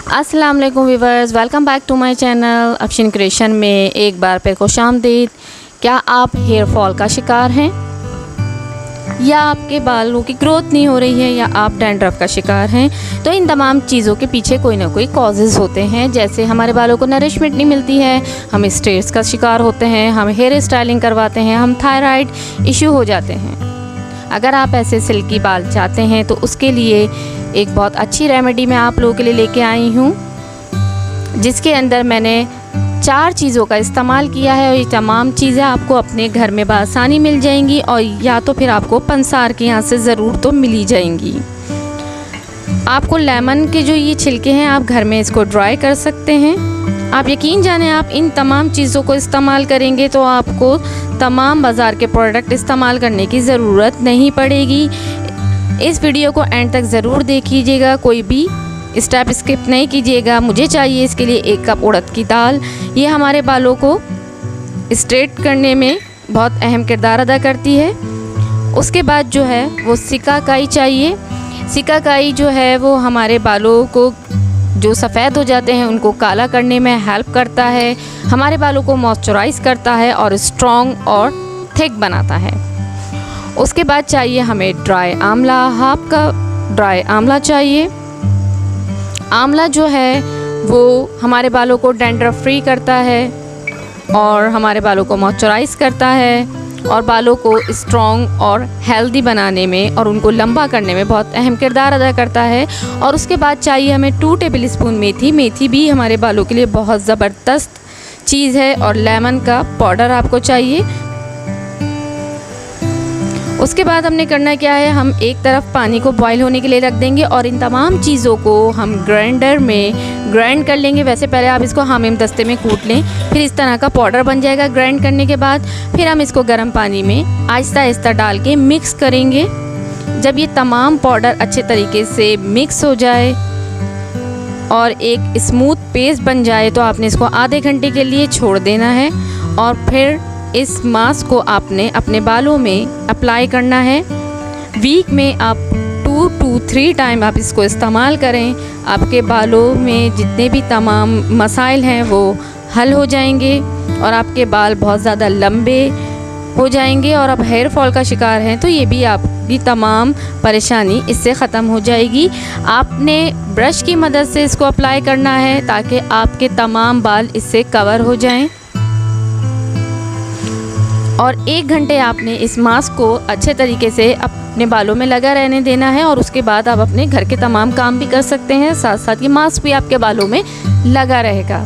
अस्सलाम वालेकुम viewers, welcome back to my channel Afsheen creation में एक बार फिर खुशामदीद। क्या आप हेयर फॉल का शिकार हैं या आपके बालों की ग्रोथ नहीं हो रही है या आप डैंड्रफ का शिकार हैं? तो इन तमाम चीज़ों के पीछे कोई ना कोई कॉजेज़ होते हैं। जैसे हमारे बालों को नरिशमेंट नहीं मिलती है, हम स्ट्रेस का शिकार होते हैं, हम हेयर स्टाइलिंग करवाते हैं, हम थायराइड इशू हो जाते हैं। अगर आप ऐसे सिल्की बाल चाहते हैं तो उसके लिए एक बहुत अच्छी रेमेडी मैं आप लोगों के लिए लेके आई हूँ, जिसके अंदर मैंने 4 चीज़ों का इस्तेमाल किया है और ये तमाम चीज़ें आपको अपने घर में बआसानी मिल जाएंगी और या तो फिर आपको पंसार के यहाँ से ज़रूर तो मिल ही जाएंगी। आपको लेमन के जो ये छिलके हैं आप घर में इसको ड्राई कर सकते हैं। आप यकीन जाने आप इन तमाम चीज़ों को इस्तेमाल करेंगे तो आपको तमाम बाज़ार के प्रोडक्ट इस्तेमाल करने की ज़रूरत नहीं पड़ेगी। इस वीडियो को एंड तक ज़रूर देखिएगा, कोई भी स्टेप स्किप नहीं कीजिएगा। मुझे चाहिए इसके लिए 1 कप उड़द की दाल। ये हमारे बालों को स्ट्रेट करने में बहुत अहम किरदार अदा करती है। उसके बाद जो है वो सिकाकाई चाहिए। सिकाकाई जो है वो हमारे बालों को जो सफ़ेद हो जाते हैं उनको काला करने में हेल्प करता है, हमारे बालों को मॉइस्चराइज़ करता है और स्ट्रॉन्ग और थिक बनाता है। उसके बाद चाहिए हमें ड्राई आंवला, 1/2 कप ड्राई आंवला चाहिए। आंवला जो है वो हमारे बालों को डैंड्रफ फ्री करता है और हमारे बालों को मॉइस्चराइज़ करता है और बालों को स्ट्रॉन्ग और हेल्दी बनाने में और उनको लंबा करने में बहुत अहम किरदार अदा करता है। और उसके बाद चाहिए हमें 2 टेबलस्पून मेथी। मेथी भी हमारे बालों के लिए बहुत ज़बरदस्त चीज़ है। और लेमन का पाउडर आपको चाहिए। उसके बाद हमने करना क्या है, हम एक तरफ पानी को बॉईल होने के लिए रख देंगे और इन तमाम चीज़ों को हम ग्राइंडर में ग्राइंड कर लेंगे। वैसे पहले आप इसको हामिम दस्ते में कूट लें, फिर इस तरह का पाउडर बन जाएगा। ग्राइंड करने के बाद फिर हम इसको गर्म पानी में आहिस्ता आहिस्ता डाल के मिक्स करेंगे। जब ये तमाम पाउडर अच्छे तरीके से मिक्स हो जाए और एक स्मूथ पेस्ट बन जाए तो आपने इसको आधे घंटे के लिए छोड़ देना है और फिर इस मास्क को आपने अपने बालों में अप्लाई करना है। वीक में आप 2 to 3 टाइम आप इसको इस्तेमाल करें। आपके बालों में जितने भी तमाम मसाइल हैं वो हल हो जाएंगे और आपके बाल बहुत ज़्यादा लंबे हो जाएंगे। और अब हेयर फॉल का शिकार हैं तो ये भी आपकी तमाम परेशानी इससे ख़त्म हो जाएगी। आपने ब्रश की मदद से इसको अप्लाई करना है ताकि आपके तमाम बाल इससे कवर हो जाएं। और 1 घंटे आपने इस मास्क को अच्छे तरीके से अपने बालों में लगा रहने देना है और उसके बाद आप अपने घर के तमाम काम भी कर सकते हैं। साथ साथ ये मास्क भी आपके बालों में लगा रहेगा।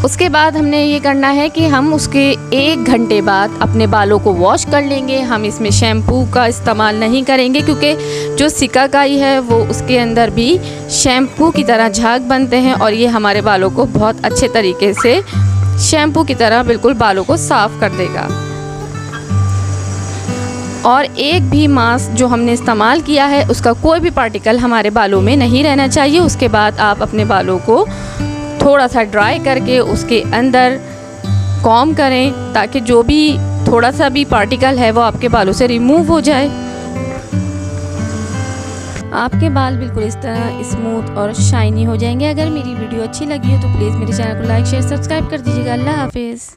उसके बाद हमने ये करना है कि हम उसके 1 घंटे बाद अपने बालों को वॉश कर लेंगे। हम इसमें शैम्पू का इस्तेमाल नहीं करेंगे क्योंकि जो सिकाकाई है वो उसके अंदर भी शैम्पू की तरह झाग बनते हैं और ये हमारे बालों को बहुत अच्छे तरीके से शैम्पू की तरह बिल्कुल बालों को साफ़ कर देगा। और एक भी मास्क जो हमने इस्तेमाल किया है उसका कोई भी पार्टिकल हमारे बालों में नहीं रहना चाहिए। उसके बाद आप अपने बालों को थोड़ा सा ड्राई करके उसके अंदर कॉम्ब करें ताकि जो भी थोड़ा सा भी पार्टिकल है वो आपके बालों से रिमूव हो जाए। आपके बाल बिल्कुल इस तरह स्मूथ और शाइनी हो जाएंगे। अगर मेरी वीडियो अच्छी लगी हो तो प्लीज़ मेरे चैनल को लाइक शेयर सब्सक्राइब कर दीजिएगा। अल्लाह हाफिज़।